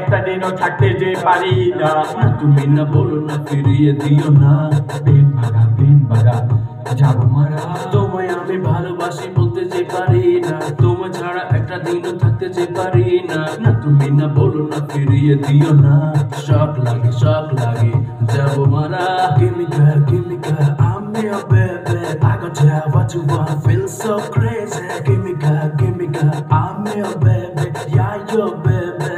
একটা দিনও থাকতে যে পারি না। তুমি না বলো না ফিরিয়ে দিও না, প্রেম ভাগা যাবো মারা। তোমায় আমি ভালোবাসি বলতে যে পারি না, তোমার ছাড়া একটা দিনও থাকতে যে পারি না। তুমি না বলো না ফিরিয়ে দিও না, শক লাগে যাবো মারা। give me girl, I'm your baby, I gon' tell what you want, feel so crazy. Give me girl, I'm your baby, yeah your baby.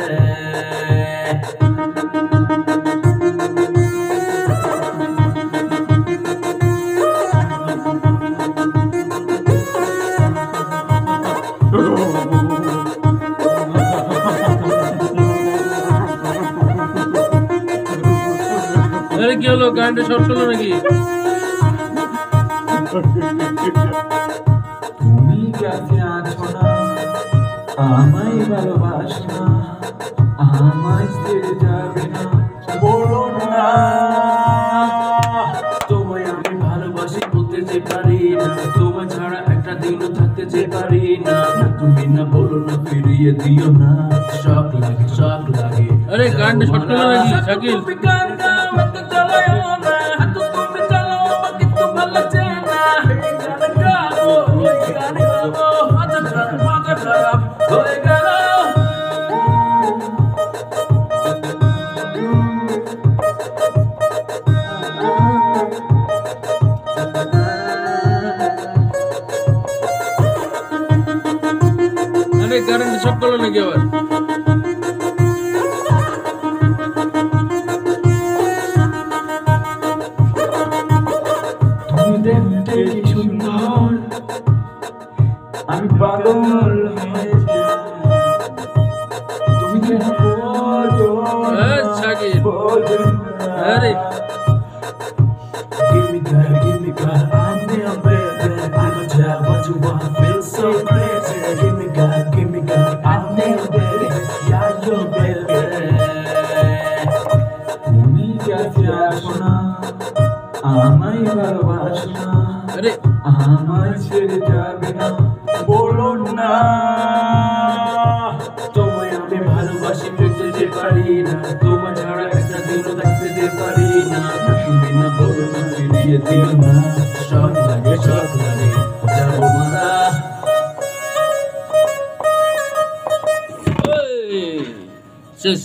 আরে কি হলো, গানটা শর্ট হলো নাকি? তুমি কাছে আছো না, আমায় ভালোবাসো না, আমায় ছেড়ে যাবে না, বলো না। তোমায় আমি ভালোবাসি বলতে যে পারি না, তোমার ছাড়া একটা দিনও থাকতে যে পারি না। তুমি না বলো না ফিরিয়ে দিও না, শক লাগে। আরে গানটা শর্ট হলো নাকি শাকিল? আরে গানটা শর্ট হলো নাকি আবার? তুমি দেখতে কি সুন্দর, আমি পাগল হয়ে যাই। তুমি কেন বোঝো না, শাকিল বোঝো না। আরে Give me girl, I'm your baby, I gon' tell what you want, feel so crazy. Give me girl, I'm your baby, yeah your baby. তুমি কাছে আসো না, আমায় ভালোবাসো না, আরে আমায় ছেড়ে যাবে না, বলো না। তোমায় আমি ভালোবাসি বলতে যে পারি না, তোমার ছাড়া একটা দিনও থাকতে যে পারি না। তুমি না বলো না ফিরিয়ে দিও না, শক লাগে যাবো মারা। শেষ।